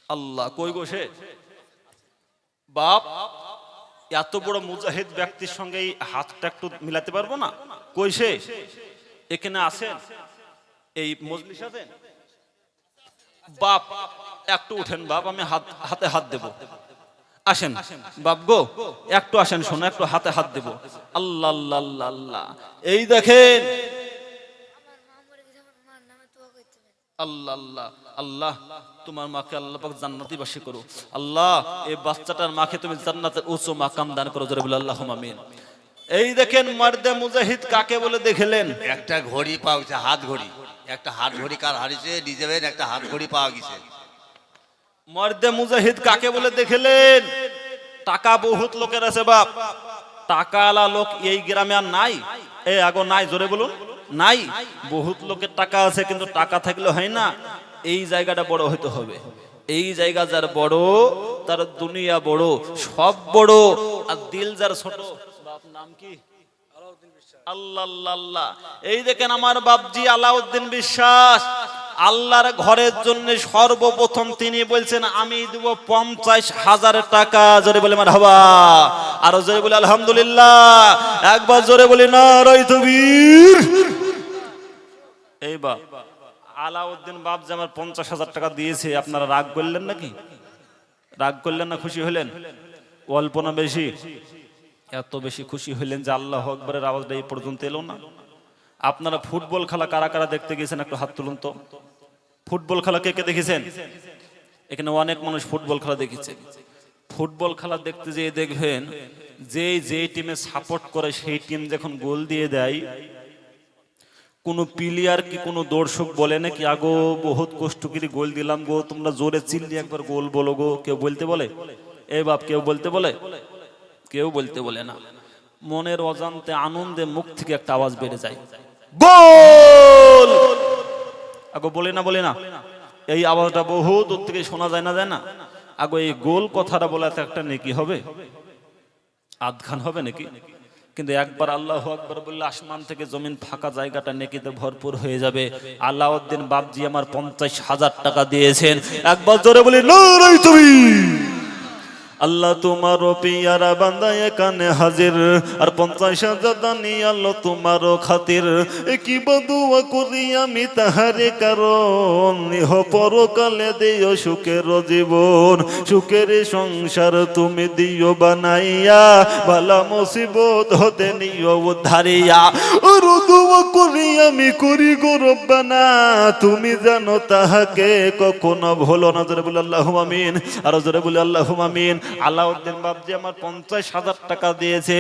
আল্লাহ কই গো সে বাপ? এত বড় মুজাহিদ ব্যক্তির সঙ্গে এই হাতটা একটু মিলাতে পারবো না? কই সে? এখানে আছেন? এই মজলিস আছেন? বাপ একটু উঠেন বাপ, আমি হাতে হাত দেব। আসেন বাপ গো, একটু আসেন, শোনো একটু হাতে হাত দেব। আল্লাহ আল্লাহ আল্লাহ আল্লাহ। এই দেখেন আল্লাহ আল্লাহ আল্লাহ, তোমার মাকে আল্লাহ পাক জান্নাতি বাসী করো। আল্লাহ এই বাচ্চাটার মাকে তুমি জান্নাতের উচ্চ মাকাম দান করো, জোরে বলে আল্লাহুম্মা আমিন। এই দেখেন মার্দে মুজাহিদ কাকে বলে দেখলেন? একটা ঘড়ি পাওয়া গেছে, হাত ঘড়ি। একটা হাত ঘড়ি কার হারিয়েছে নিজেবেন, একটা হাত ঘড়ি পাওয়া গেছে। মার্দে মুজাহিদ কাকে বলে দেখলেন? টাকা বহুত লোকের আছে বাপ, টাকাওয়ালা লোক এই গ্রামে আর নাই। এই আগো নাই, জোরে বলুন নাই। বহুত লোকের টাকা আছে, কিন্তু টাকা থাকলে হয় না। এই জায়গাটা বড় হইতে হবে। এই জায়গা যার বড়, তার দুনিয়া বড়, সব বড়। আর দিল যার ছোট, বাপ নাম কি? আল্লাহ আল্লাহ আল্লাহ। এই দেখেন আমার বাপজি আলাউদ্দিন বিশ্বাস, আল্লাহর ঘরের জন্য সর্বপ্রথম তিনি বলছেন আমি দেব 50,000 টাকা। জোরে বলে মারহাবা, আর জোরে বলে আলহামদুলিল্লাহ, একবার জোরে বলি নারায়ে তাকবীর। এই বাপ আলাউদ্দিন বাপ যে আমার 50,000 টাকা দিয়েছে, আপনারা রাগ করলেন নাকি? রাগ করলেন না খুশি হলেন? অল্প না বেশি? এত বেশি খুশি হইলেন যে আল্লাহু আকবারের আওয়াজটা এই পর্যন্ত এলো না। আপনারা ফুটবল খেলা কারা কারা দেখতে গেছেন একটু হাত তুলুন তো। ফুটবল খেলা কে কে দেখেছেন? এখানে অনেক মানুষ ফুটবল খেলা দেখেছে। ফুটবল খেলা দেখতে যেয়ে দেখবেন যে টিমে সাপোর্ট করে সেই টিম যখন গোল দিয়ে দেয়, কোন প্লেয়ার কি কোন দর্শক বলে নাকি আগো বহুত কষ্ট করে গোল দিলাম গো, তোমরা জোরে চিল্লি একবার গোল বলো গো? কেউ বলতে বলে? এই বাপ কেউ বলতে বলে? কেউ বলতে বলে না। মনের অজান্তে আনন্দে মুখ থেকে একটা আওয়াজ বেড়ে যায়, গোল। আগো বলে না বলে না? এই আওয়াজটা বহু দূর থেকে শোনা যায় না, যায় না? আগো এই গোল কথাটা বলাতে একটা নেকি হবে, আধখান হবে নাকি? কিন্তু একবার আল্লাহু আকবার বললে আসমান থেকে জমিন ফাঁকা জায়গাটা নেকিতে ভরপুর হয়ে যাবে। আলাউদ্দিন বাপজি আমার 50,000 টাকা দিয়েছেন, একবার জোরে বলি নারায়ে তাকবীর। আল্লাহ তোমারও পিয়ারা বান্দা এখানে হাজির, আর 50,000 দানি আল্লাহ তোমারও খাতির। কি বদুয়া করি আমি তাহারে কারণ, ইহ পরকালে দিও সুখের জীবন, সুখের সংসার তুমি দিও বানাইয়া, বালা মুসিবত হতে নিও উদ্ধারিয়া। আর দোয়া করি আমি করি গো রব্বানা, তুমি জানো তাহাকে কখনো ভুলো না। জোরে বলে আল্লাহুম্মা আমিন, আর জোরে বলে আল্লাহুম্মা আমিন। আলাউদ্দিন বাপজি আমার 50,000 টাকা দিয়েছে।